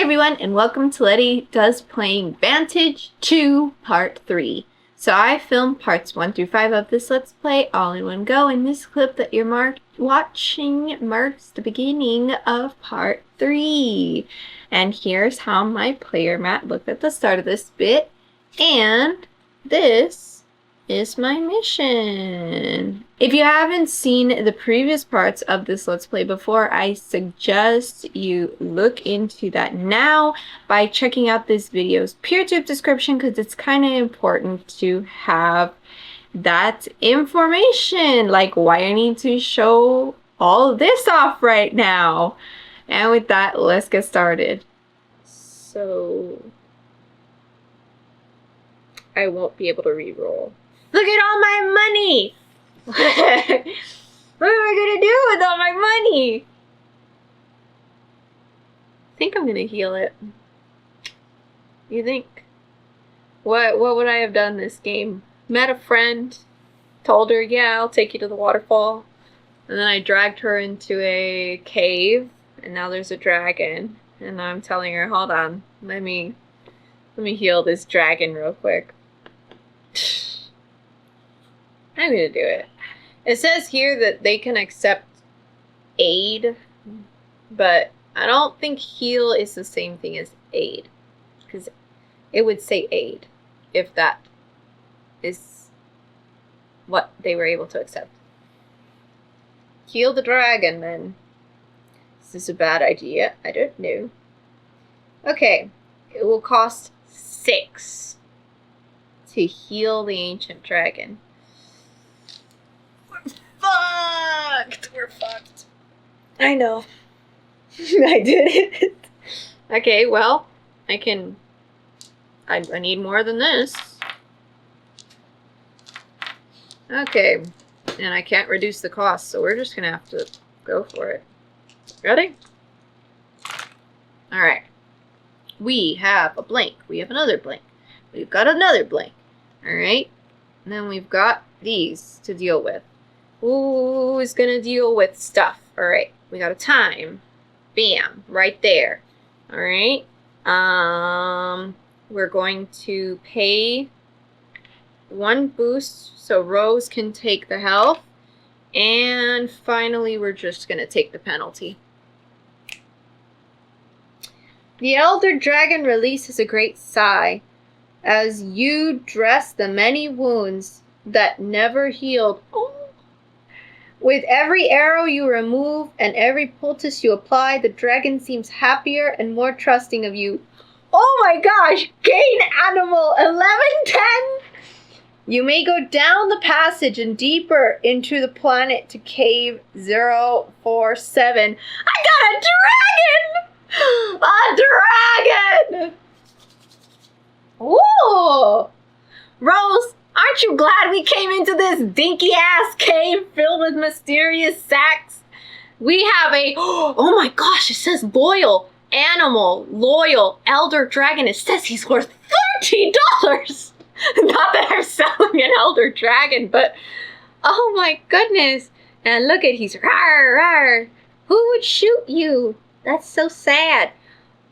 Hey everyone, and welcome to Letty Does Playing Vantage 2 Part 3. So I filmed parts 1 through 5 of this Let's Play all in one go, and this clip that you're watching marks the beginning of Part 3. And here's how my player mat looked at the start of this bit, and this is my mission. If you haven't seen the previous parts of this Let's Play before, I suggest you look into that now by checking out this video's PeerTube description, because it's kind of important to have that information, like why I need to show all of this off right now. And with that, let's get started. So I won't be able to re-roll. Look at all my money! What am I gonna do with all my money? I think I'm gonna heal it. You think? What would I have done this game? Met a friend, told her, yeah, I'll take you to the waterfall. And then I dragged her into a cave, and now there's a dragon. And I'm telling her, hold on, let me heal this dragon real quick. I'm gonna do it. It says here that they can accept aid, but I don't think heal is the same thing as aid, because it would say aid if that is what they were able to accept. Heal the dragon, then. Is this a bad idea? I don't know. Okay, it will cost 6 to heal the ancient dragon. We're fucked. I know. I did it. Okay, well, I need more than this. Okay, and I can't reduce the cost, so we're just gonna have to go for it. Ready? Alright. We have a blank. We have another blank. We've got another blank. Alright. And then we've got these to deal with. Who's gonna deal with stuff? Alright, we got a time. Bam, right there. Alright. We're going to pay 1 boost so Rose can take the health. And finally, we're just gonna take the penalty. The Elder Dragon releases a great sigh as you dress the many wounds that never healed. Oh. With every arrow you remove and every poultice you apply, the dragon seems happier and more trusting of you. Oh my gosh! Gain animal 1110! You may go down the passage and deeper into the planet to cave 047. I got a dragon! A dragon! Ooh! Rose, aren't you glad we came into this dinky-ass cave filled with mysterious sacks? We have a... Oh my gosh, it says loyal animal, loyal elder dragon. It says he's worth $30! Not that I'm selling an elder dragon, but... Oh my goodness. And look at, he's rawr, rawr. Who would shoot you? That's so sad.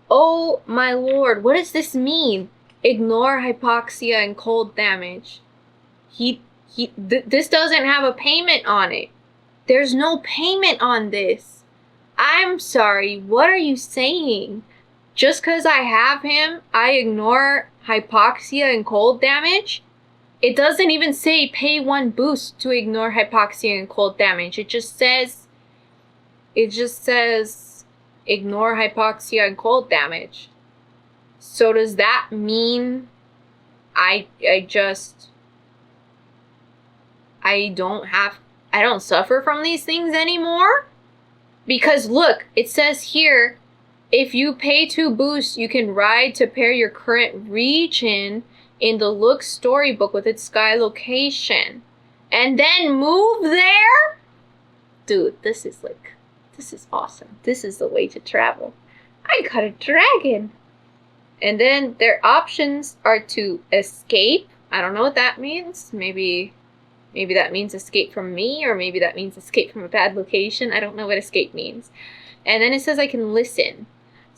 Oh my lord, what does this mean? Ignore hypoxia and cold damage. This doesn't have a payment on it. There's no payment on this. I'm sorry, what are you saying? Just because I have him, I ignore hypoxia and cold damage? It doesn't even say pay 1 boost to ignore hypoxia and cold damage. It just says ignore hypoxia and cold damage. So does that mean I don't suffer from these things anymore? Because look, it says here, if you pay 2 boosts, you can ride to pair your current region in the Look storybook with its sky location. And then move there? Dude, this is awesome. This is the way to travel. I got a dragon. And then their options are to escape. I don't know what that means. Maybe that means escape from me, or maybe that means escape from a bad location. I don't know what escape means. And then it says I can listen.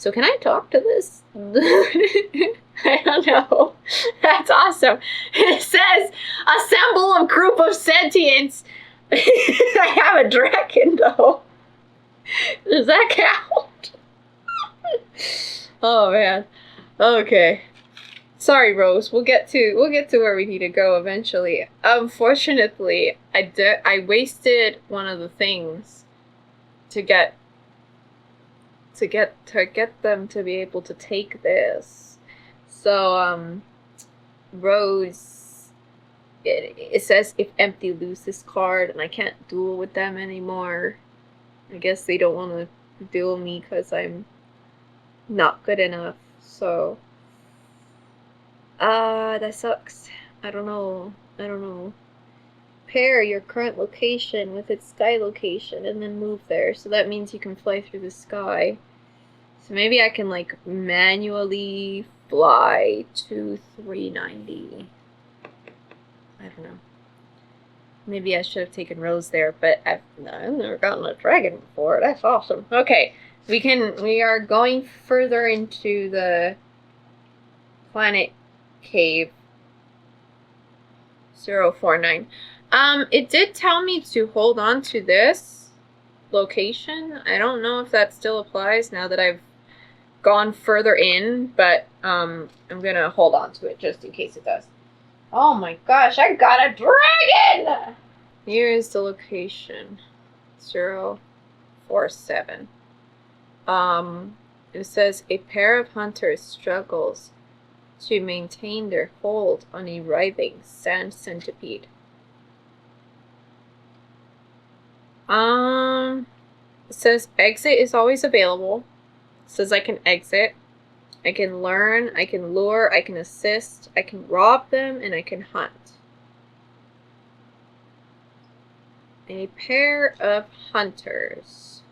So can I talk to this? I don't know. That's awesome. It says, assemble a group of sentients. I have a dragon though. Does that count? Oh man. Okay. Sorry, Rose. We'll get to where we need to go eventually. Unfortunately, I wasted one of the things to get them to be able to take this. So Rose, it says if empty, lose this card, and I can't duel with them anymore. I guess they don't want to duel me because I'm not good enough. So that sucks. I don't know. Pair your current location with its sky location and then move there. So that means you can fly through the sky. So maybe I can like manually fly to 390. I don't know. Maybe I should have taken Rose there, but I've never gotten a dragon before. That's awesome. Okay, we are going further into the planet cave 049. It did tell me to hold on to this location. I don't know if that still applies now that I've gone further in, but I'm gonna hold on to it just in case it does. Oh my gosh, I got a dragon! Here is the location. 047. It says a pair of hunters struggles to maintain their hold on a writhing sand centipede. It says exit is always available. It says I can exit. I can learn, I can lure, I can assist, I can rob them, and I can hunt. A pair of hunters.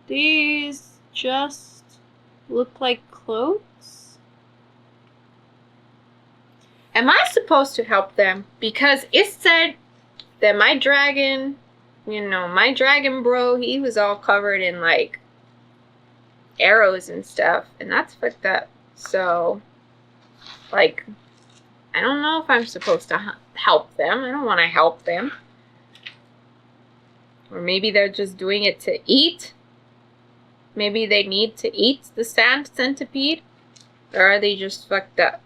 These just look like cloaks? Am I supposed to help them? Because it said that my dragon, my dragon bro, he was all covered in like arrows and stuff, and that's fucked up. So, like, I don't know if I'm supposed to help them. I don't want to help them. Or maybe they're just doing it to eat. Maybe they need to eat the sand centipede. Or are they just fucked up?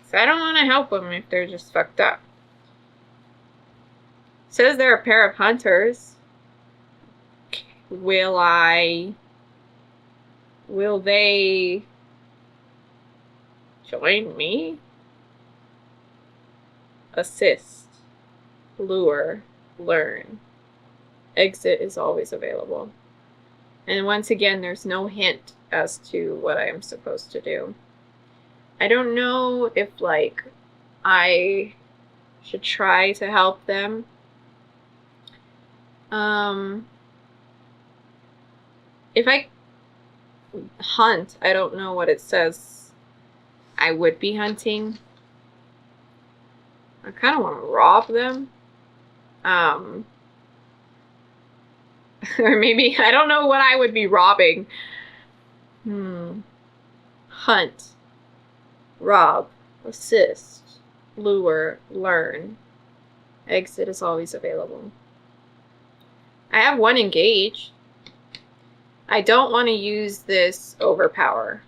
So I don't want to help them if they're just fucked up. It says they're a pair of hunters. Will they join me? Assist. Lure. Learn. Exit is always available. And once again, there's no hint as to what I am supposed to do. I don't know if, like, I should try to help them. If I hunt, I don't know what it says I would be hunting. I kind of want to rob them. Or maybe, I don't know what I would be robbing. Hunt. Rob. Assist. Lure. Learn. Exit is always available. I have one engaged. I don't want to use this overpower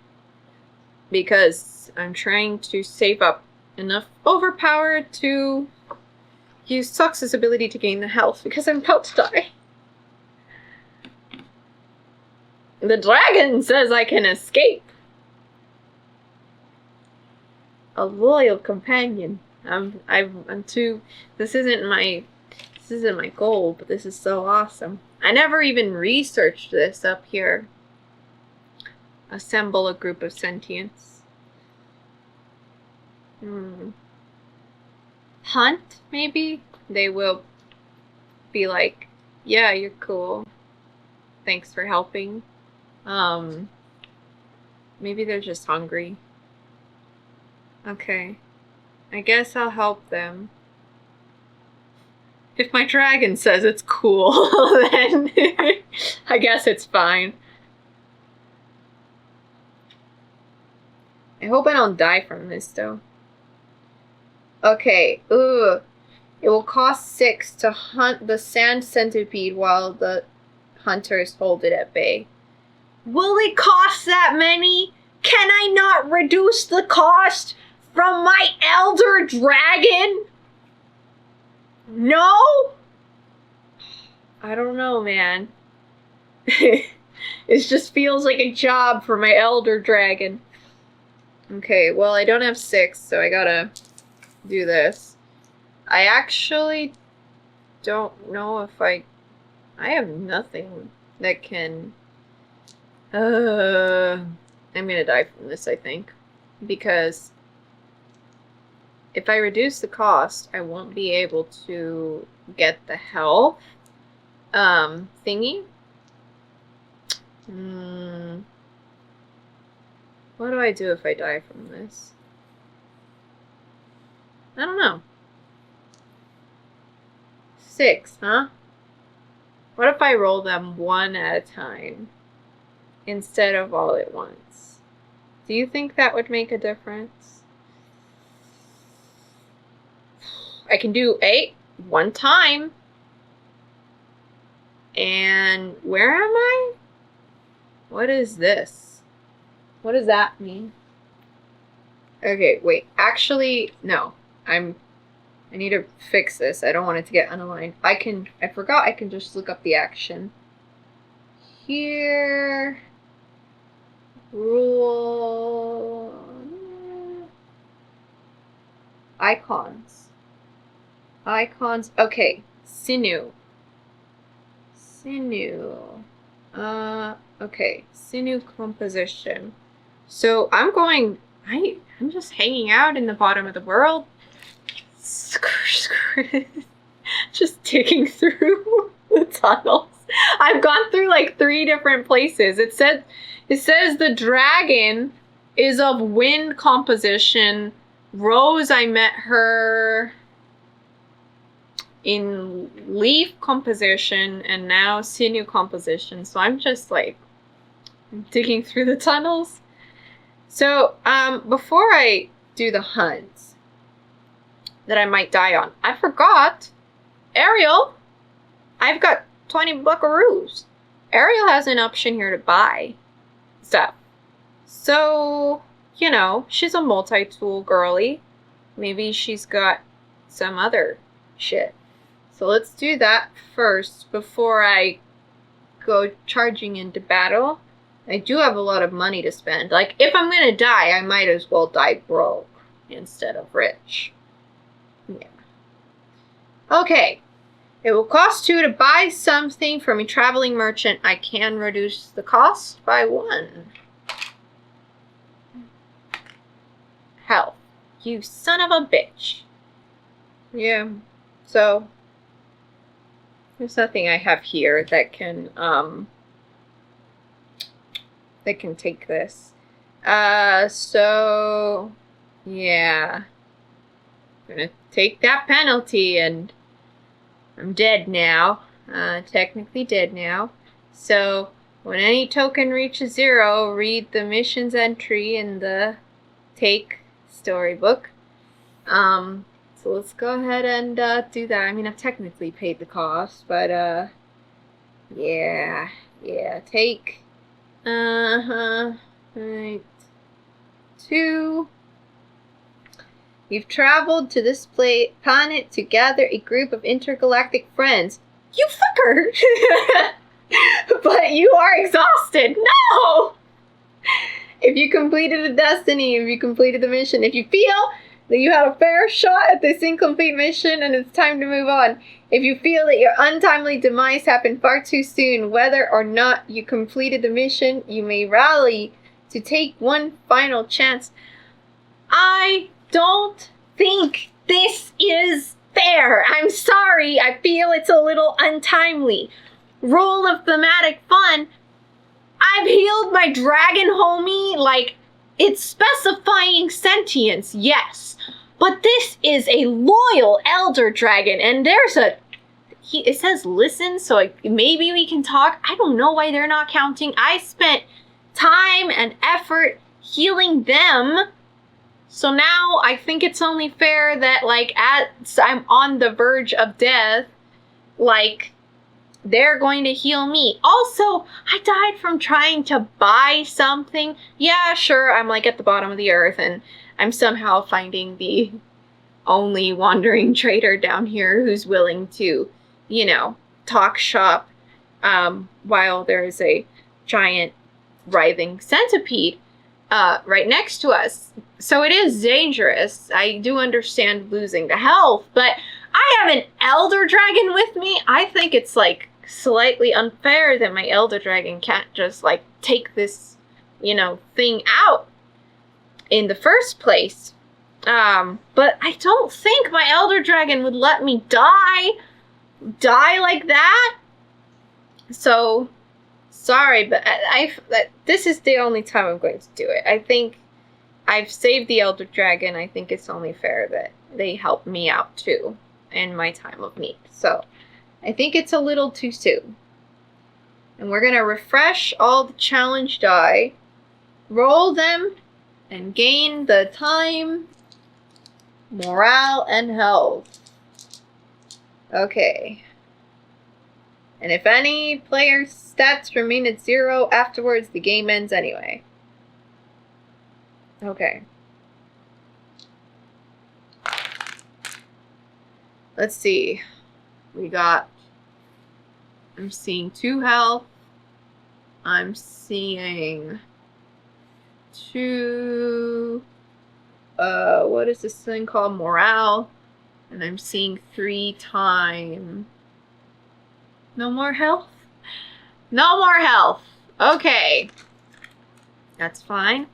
because I'm trying to save up enough overpower to use Sux's ability to gain the health because I'm about to die. The dragon says I can escape. A loyal companion. I'm too. This isn't my goal, but this is so awesome. I never even researched this up here. Assemble a group of sentients. Hunt, maybe? They will be like, yeah, you're cool. Thanks for helping. Maybe they're just hungry. Okay. I guess I'll help them. If my dragon says it's cool, then I guess it's fine. I hope I don't die from this, though. Okay, It will cost 6 to hunt the sand centipede while the hunters hold it at bay. Will it cost that many? Can I not reduce the cost from my elder dragon? No? I don't know, man. It just feels like a job for my elder dragon. Okay, well, I don't have 6, so I gotta do this. I actually don't know if I have nothing that can... I'm gonna die from this, I think. Because if I reduce the cost, I won't be able to get the health thingy. What do I do if I die from this? I don't know. 6, huh? What if I roll them one at a time instead of all at once? Do you think that would make a difference? I can do 8 one time. And where am I? What is this? What does that mean? Okay, wait. Actually, no. I need to fix this. I don't want it to get unaligned. I forgot I can just look up the action. Here. Rule. Icons. Icons. Okay. Sinew. Okay. Sinew composition. So I'm just hanging out in the bottom of the world. Just digging through the tunnels. I've gone through like 3 different places. It says the dragon is of wind composition. Rose, I met her in leaf composition and now sinew composition. So I'm just like digging through the tunnels. So before I do the hunt that I might die on, I forgot, Ariel, I've got 20 buckaroos. Ariel has an option here to buy stuff. So, you know, she's a multi-tool girly. Maybe she's got some other shit. So let's do that first before I go charging into battle. I do have a lot of money to spend. Like, if I'm gonna die, I might as well die broke instead of rich. Yeah. Okay. It will cost 2 to buy something from a traveling merchant. I can reduce the cost by 1. Health. You son of a bitch. Yeah. So, there's nothing I have here that can take this. So, yeah. I'm gonna take that penalty, and I'm dead now. Technically dead now. So, when any token reaches 0, read the mission's entry in the Take storybook. So let's go ahead and do that. I mean, I've technically paid the cost, but yeah, take. Right. 2. You've traveled to this planet to gather a group of intergalactic friends. You fucker! But you are exhausted. No! If you completed a destiny, if you completed the mission, if you feel that you had a fair shot at this incomplete mission and it's time to move on, if you feel that your untimely demise happened far too soon, whether or not you completed the mission, you may rally to take one final chance. I don't think this is fair. I'm sorry. I feel it's a little untimely. Rule of thematic fun. I've healed my dragon homie. Like, it's specifying sentience, yes. But this is a loyal elder dragon, and there's a it says listen, so maybe we can talk. I don't know why they're not counting. I spent time and effort healing them. So now I think it's only fair that, like, as I'm on the verge of death, like, they're going to heal me. Also, I died from trying to buy something. Yeah, sure, I'm, like, at the bottom of the earth, and I'm somehow finding the only wandering trader down here who's willing to, you know, talk shop, while there's a giant writhing centipede right next to us. So it is dangerous. I do understand losing the health, but I have an elder dragon with me. I think it's, like, slightly unfair that my elder dragon can't just, like, take this, you know, thing out in the first place. But I don't think my elder dragon would let me die like that. So, sorry, but this is the only time I'm going to do it. I think I've saved the elder dragon. I think it's only fair that they help me out too in my time of need. So, I think it's a little too soon. And we're going to refresh all the challenge die, roll them, and gain the time, morale, and health. Okay. And if any player's stats remain at 0 afterwards, the game ends anyway. Okay. Let's see. We got... I'm seeing 2 health. I'm seeing 2... what is this thing called? Morale. And I'm seeing 3 time. No more health? No more health. Okay. That's fine.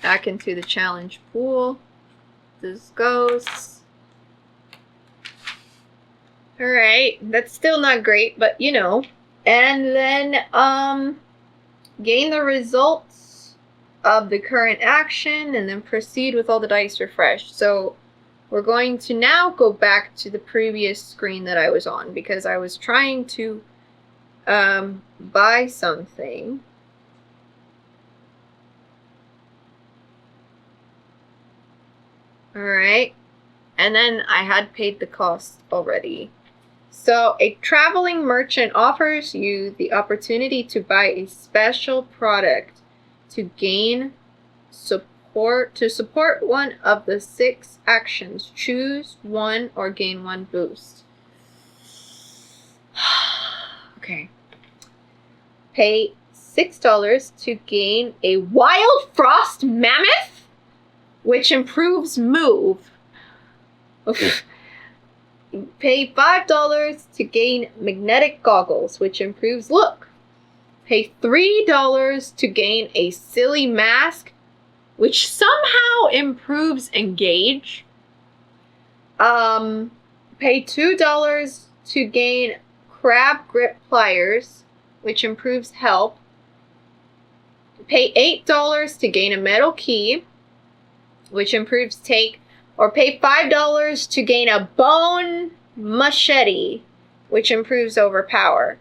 Back into the challenge pool. This goes. Alright. That's still not great, but you know. And then, gain the results of the current action and then proceed with all the dice refreshed. So we're going to now go back to the previous screen that I was on because I was trying to buy something. Alright. And then I had paid the cost already. So a traveling merchant offers you the opportunity to buy a special product to gain support one of the 6 actions. Choose one or gain 1 boost. Okay. Pay $6 to gain a Wild Frost Mammoth, which improves move. Pay $5 to gain Magnetic Goggles, which improves look. Pay $3 to gain a Silly Mask, which somehow improves engage. Pay $2 to gain Crab Grip Pliers, which improves help. Pay $8 to gain a Metal Key, which improves take. Or pay $5 to gain a Bone Machete, which improves overpower.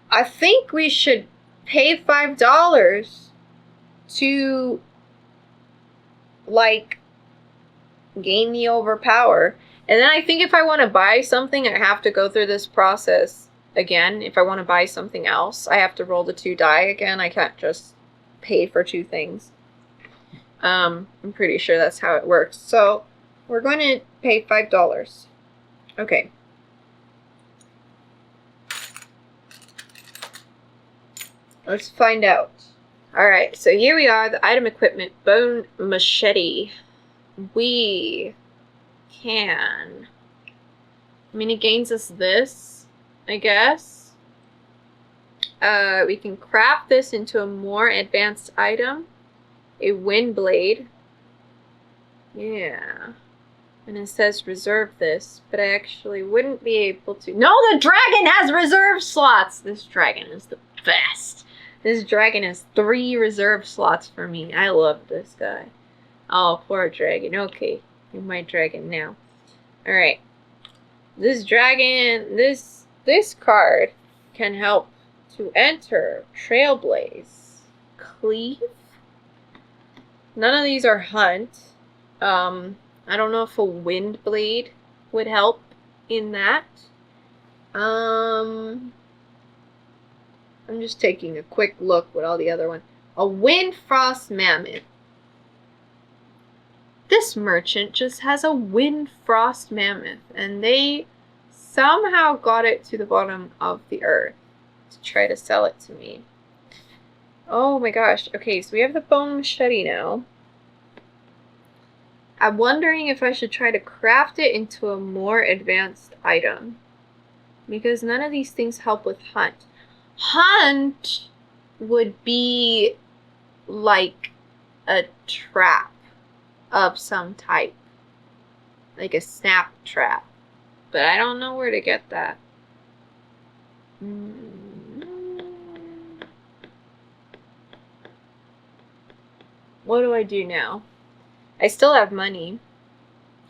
I think we should pay $5 to, like, gain the overpower. And then I think if I want to buy something, I have to go through this process again. If I want to buy something else, I have to roll the 2 die again. I can't just pay for 2 things. I'm pretty sure that's how it works. So, we're going to pay $5. Okay. Let's find out. Alright, so here we are, the item equipment, Bone Machete. We can... I mean, it gains us this, I guess. We can craft this into a more advanced item. A wind blade. Yeah. And it says reserve this, but I actually wouldn't be able to. No, the dragon has reserve slots! This dragon is the best. This dragon has 3 reserve slots for me. I love this guy. Oh, poor dragon. Okay. You're my dragon now. Alright. This dragon, this card can help to enter Trailblaze. Cleave? None of these are hunt. I don't know if a wind blade would help in that. I'm just taking a quick look with all the other ones. A wind frost mammoth. This merchant just has a wind frost mammoth, and they somehow got it to the bottom of the earth to try to sell it to me. Oh my gosh. Okay, so we have the bone machete now. I'm wondering if I should try to craft it into a more advanced item, because none of these things help with hunt. Hunt would be like a trap of some type, like a snap trap, but I don't know where to get that. What do I do now? I still have money.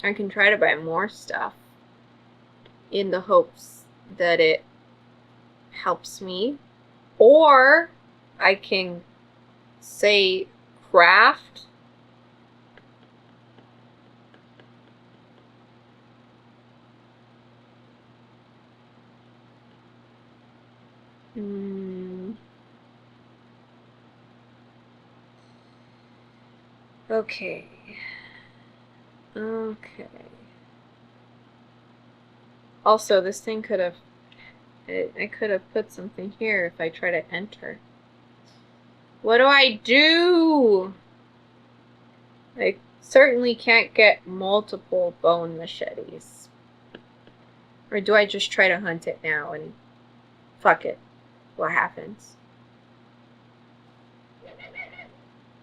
I can try to buy more stuff in the hopes that it helps me, or I can say craft. Okay. Also, this thing could have... I could have put something here if I try to enter. What do I do? I certainly can't get multiple bone machetes. Or do I just try to hunt it now and fuck it? What happens?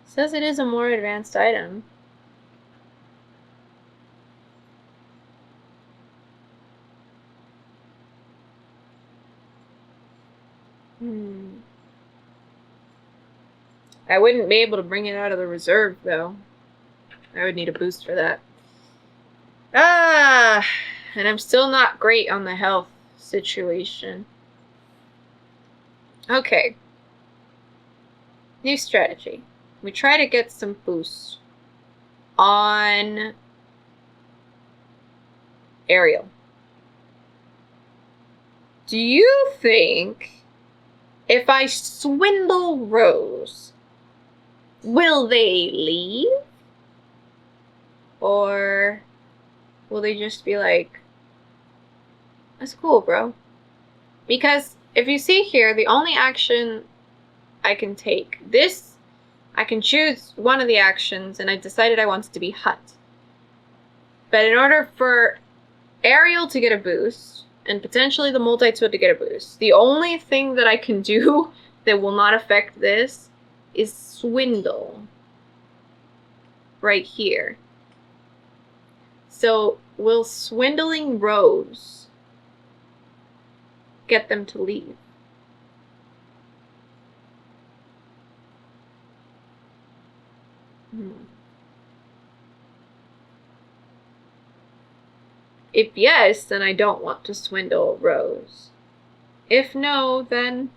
Says it is a more advanced item. I wouldn't be able to bring it out of the reserve, though. I would need a boost for that. And I'm still not great on the health situation. Okay. New strategy. We try to get some boost on Ariel. Do you think if I swindle Rose, will they leave? Or will they just be like, that's cool, bro? Because if you see here, the only action I can take, this, I can choose one of the actions, and I decided I wanted to be hunt. But in order for Ariel to get a boost, and potentially the multi-tool to get a boost, the only thing that I can do that will not affect this is swindle. Right here. So, will swindling Rose get them to leave? If yes, then I don't want to swindle Rose. If no, then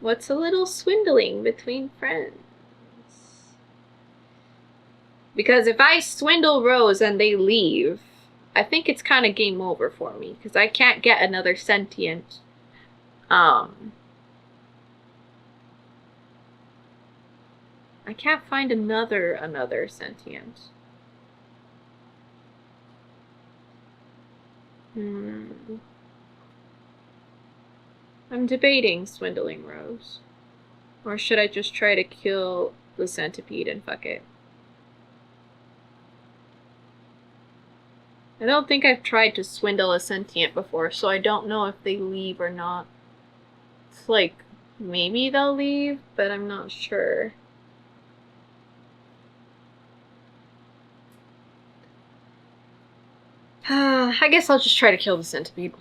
what's a little swindling between friends? Because if I swindle Rose and they leave, I think it's kind of game over for me, because I can't get another sentient. I can't find another sentient. I'm debating swindling Rose. Or should I just try to kill the centipede and fuck it? I don't think I've tried to swindle a sentient before, so I don't know if they leave or not. It's like, maybe they'll leave, but I'm not sure. I guess I'll just try to kill the centipede.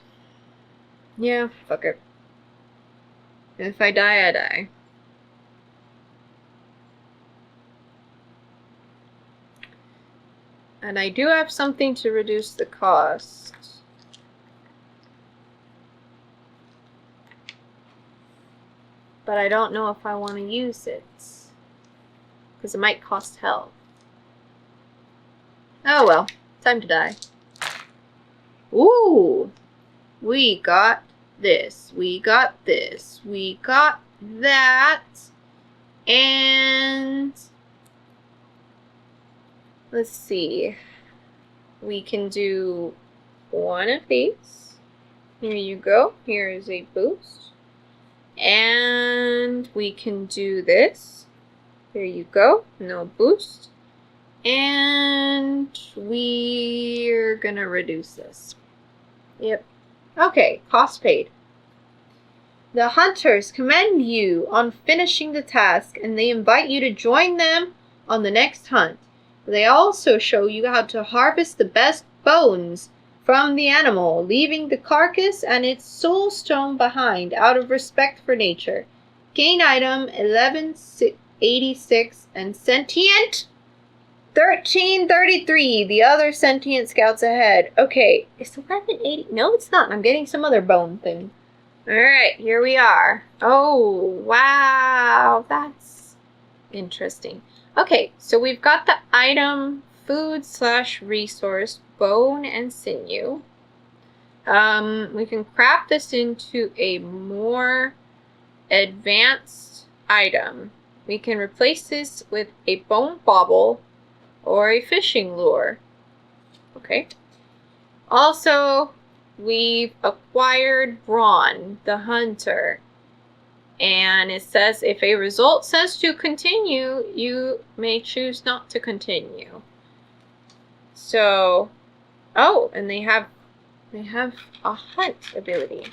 Yeah, fuck it. If I die, I die. And I do have something to reduce the cost. but I don't know if I want to use it. Because it might cost health. Oh well, time to die. Ooh! We got this. We got this. We got that. And let's see. We can do one of these. Here you go. Here is a boost. And we can do this. There you go. No boost. And we're gonna reduce this. Yep. Okay, cost paid. The hunters commend you on finishing the task, and they invite you to join them on the next hunt. They also show you how to harvest the best bones from the animal, leaving the carcass and its soul stone behind out of respect for nature. Gain item 1186 and sentient 1333. The other sentient scouts ahead. Okay, it's 1180. No, it's not. I'm getting some other bone thing. Alright, here we are. Oh, wow. That's interesting. Okay, so we've got the item food/resource, bone and sinew. We can craft this into a more advanced item. We can replace this with a bone bauble or a fishing lure. Okay. Also, we've acquired Brawn, the hunter. And it says if a result says to continue, you may choose not to continue. So, oh, and they have a hunt ability.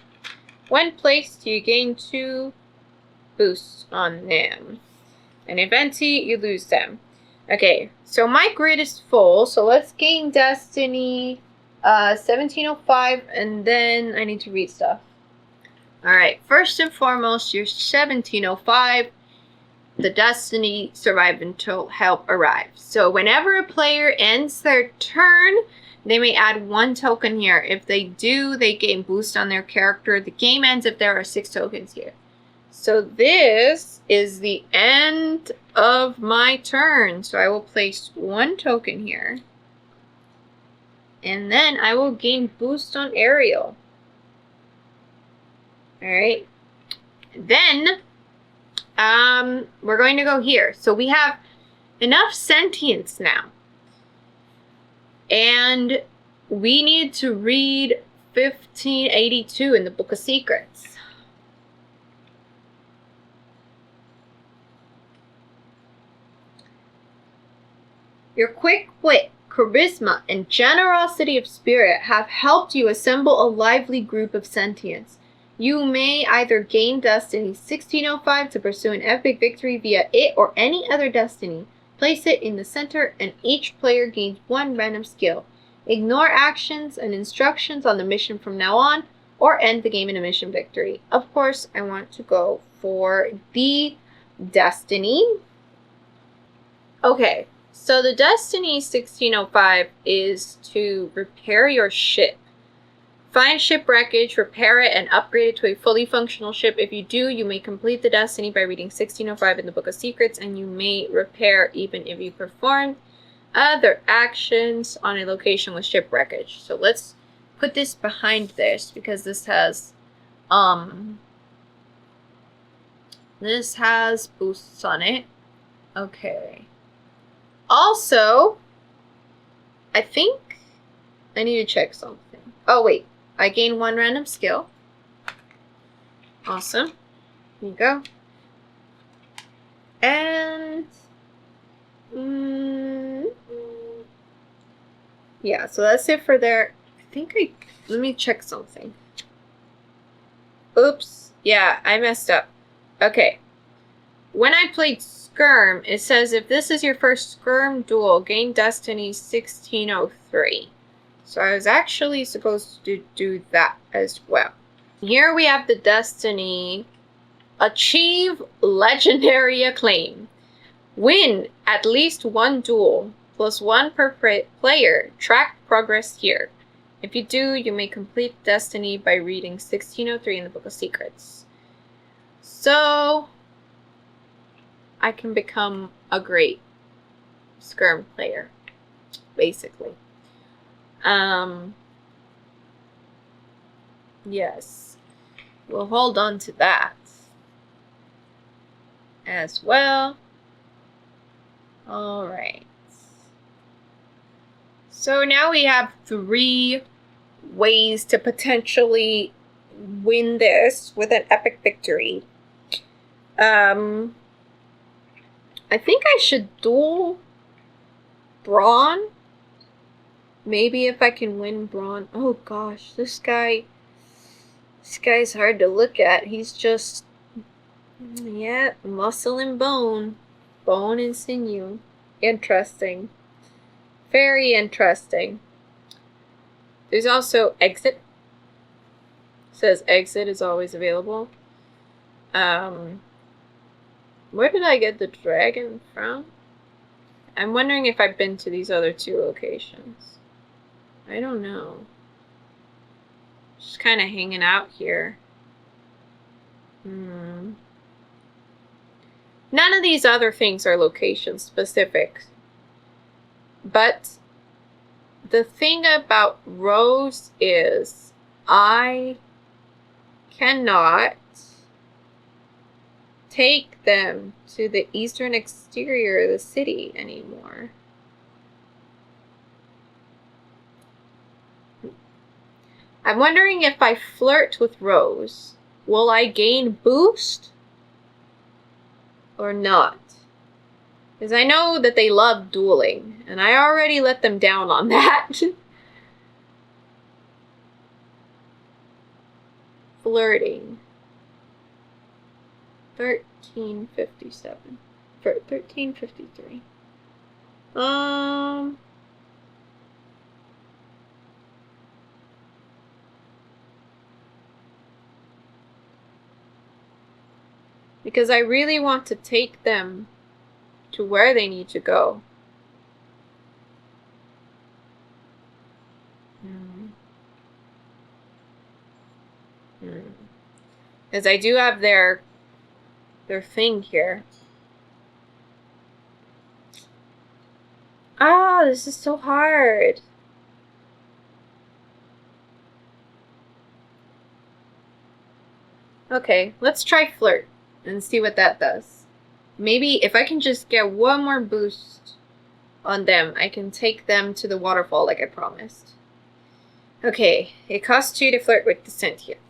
When placed, you gain 2 boosts on them. And if empty, you lose them. Okay, so my grid is full, so let's gain Destiny 1705, and then I need to read stuff. Alright, first and foremost, your 1705, the Destiny survive until help arrives. So whenever a player ends their turn, they may add 1 token here. If they do, they gain boost on their character. The game ends if there are 6 tokens here. So this is the end of my turn. So I will place 1 token here. And then I will gain boost on Ariel. Alright. Then, we're going to go here. So we have enough sentience now. And we need to read 1582 in the Book of Secrets. Your quick wit, charisma, and generosity of spirit have helped you assemble a lively group of sentients. You may either gain Destiny 1605 to pursue an epic victory via it or any other Destiny. Place it in the center and each player gains 1 random skill. Ignore actions and instructions on the mission from now on or end the game in a mission victory. Of course, I want to go for the Destiny. Okay, so the Destiny 1605 is to repair your ship. Find ship wreckage, repair it, and upgrade it to a fully functional ship. If you do, you may complete the Destiny by reading 1605 in the Book of Secrets, and you may repair even if you performed other actions on a location with ship wreckage. So let's put this behind this, because this has boosts on it. Okay. Also, I think I need to check something. Oh, wait. I gain 1 random skill. Awesome. Here you go. And yeah, so that's it for there. Let me check something. Oops. Yeah, I messed up. Okay. When I played Skirm, it says if this is your first Skirm duel, gain Destiny 1603. So I was actually supposed to do that as well. Here we have the Destiny. Achieve legendary acclaim. Win at least 1 duel, +1 per player. Track progress here. If you do, you may complete Destiny by reading 1603 in the Book of Secrets. so I can become a great Skirm player, basically. Yes, we'll hold on to that as well. All right. So now we have 3 ways to potentially win this with an epic victory. I think I should duel Braun. Maybe if I can win Braun. Oh gosh, this guy's hard to look at. He's just, yeah, muscle and bone. Bone and sinew. Interesting. Very interesting. There's also exit. It says exit is always available. Where did I get the dragon from? I'm wondering if I've been to these other 2 locations. I don't know. Just kind of hanging out here. None of these other things are location specific. But the thing about Rose is I cannot take them to the eastern exterior of the city anymore. I'm wondering if I flirt with Rose, will I gain boost or not? Because I know that they love dueling, and I already let them down on that. Flirting. 1357. For 1353. Because I really want to take them to where they need to go. Because I do have their thing here. Ah, this is so hard. Okay, let's try flirt and see what that does. Maybe if I can just get 1 more boost on them, I can take them to the waterfall like I promised. Okay, it costs 2 to flirt with the sentient.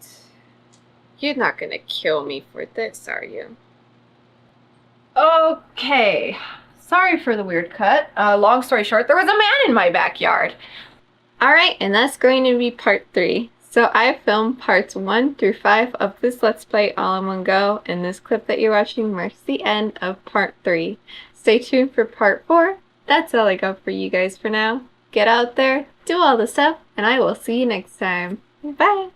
You're not gonna kill me for this, are you? Okay. Sorry for the weird cut. Long story short, there was a man in my backyard. Alright, and that's going to be part 3. So I filmed parts 1 through 5 of this Let's Play all in one go, and this clip that you're watching marks the end of part 3. Stay tuned for part 4. That's all I got for you guys for now. Get out there, do all the stuff, and I will see you next time. Bye!